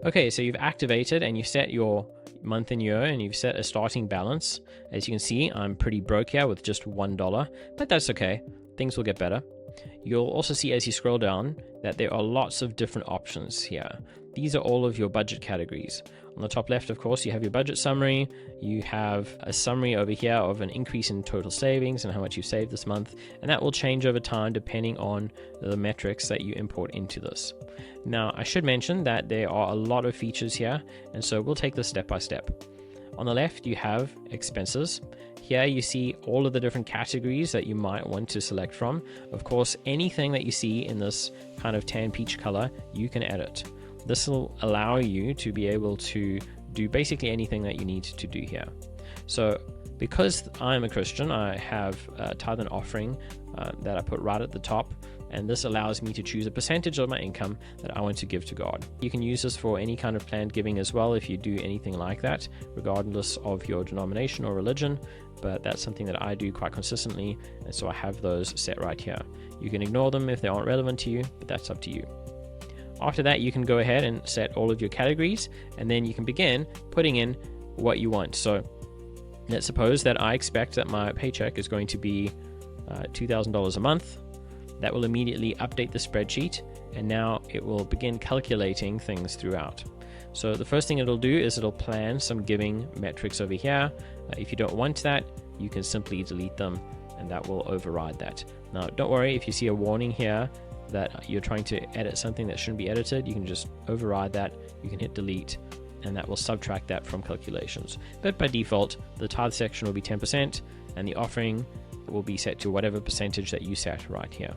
Okay, so you've activated and you set your month and year and you've set a starting balance. As you can see, I'm pretty broke here with just $1, but that's okay. Things will get better. You'll also see as you scroll down that there are lots of different options here. These are all of your budget categories. On the top left, of course, you have your budget summary. You have a summary over here of an increase in total savings and how much you saved this month. And that will change over time depending on the metrics that you import into this. Now, I should mention that there are a lot of features here, and so we'll take this step by step. On the left, you have expenses. Here you see all of the different categories that you might want to select from. Of course, anything that you see in this kind of tan peach color, you can edit. This will allow you to be able to do basically anything that you need to do here. So because I'm a Christian, I have a tithe and offering that I put right at the top. And this allows me to choose a percentage of my income that I want to give to God. You can use this for any kind of planned giving as well if you do anything like that, regardless of your denomination or religion, but that's something that I do quite consistently, and so I have those set right here. You can ignore them if they aren't relevant to you, but that's up to you. After that, you can go ahead and set all of your categories, and then you can begin putting in what you want. So let's suppose that I expect that my paycheck is going to be $2,000 a month. That will immediately update the spreadsheet, and now it will begin calculating things throughout. So the first thing it'll do is it'll plan some giving metrics over here. If you don't want that, you can simply delete them, and that will override that. Now, don't worry if you see a warning here that you're trying to edit something that shouldn't be edited. You can just override that. You can hit delete, and that will subtract that from calculations. But by default, the tithe section will be 10%, and the offering will be set to whatever percentage that you set right here.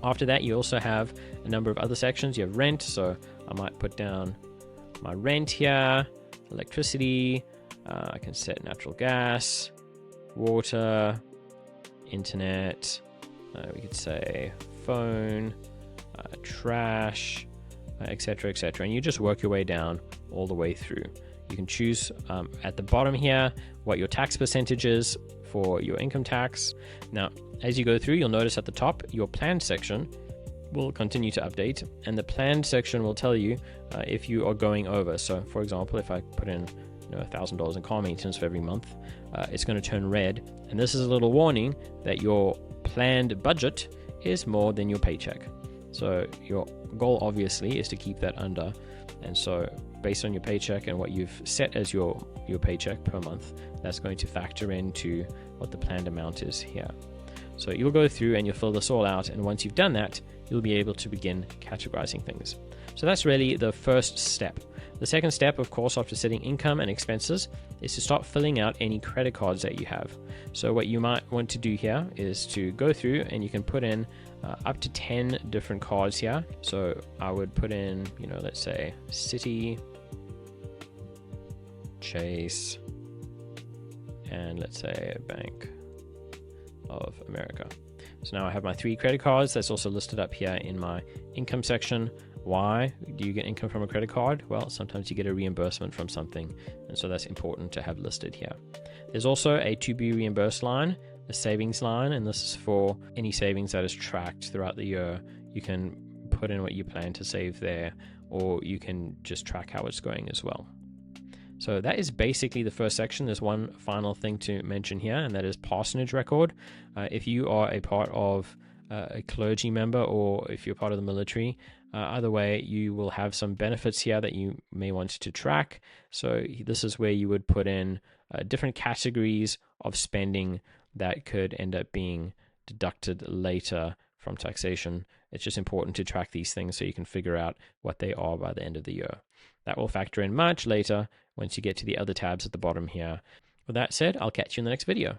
After that, you also have a number of other sections. You have rent, so I might put down my rent here, electricity, I can set natural gas, water, internet, we could say phone, trash, etc., etc. And you just work your way down all the way through. You can choose at the bottom here what your tax percentage is for your income tax. Now, as you go through, you'll notice at the top, your planned section will continue to update, and the planned section will tell you if you are going over. So, for example, if I put in $1,000 in car maintenance for every month, it's going to turn red, and this is a little warning that your planned budget is more than your paycheck. So your goal obviously is to keep that under, and so based on your paycheck and what you've set as your paycheck per month, that's going to factor into what the planned amount is here. So you'll go through and you'll fill this all out, and once you've done that, you'll be able to begin categorizing things. So that's really the first step. The second step, of course, after setting income and expenses, is to start filling out any credit cards that you have. So what you might want to do here is to go through and you can put in up to 10 different cards here. So I would put in, let's say Citi, Chase, and let's say Bank of America. So now I have my 3 credit cards. That's also listed up here in my income section. Why do you get income from a credit card? Well, sometimes you get a reimbursement from something, and so that's important to have listed here. There's also a to be reimbursed line, a savings line, and this is for any savings that is tracked throughout the year. You can put in what you plan to save there, or you can just track how it's going as well. So that is basically the first section. There's one final thing to mention here, and that is parsonage record. If you are a part of a clergy member, or if you're part of the military, either way, you will have some benefits here that you may want to track. So this is where you would put in different categories of spending that could end up being deducted later from taxation. It's just important to track these things so you can figure out what they are by the end of the year. That will factor in much later once you get to the other tabs at the bottom here. With that said, I'll catch you in the next video.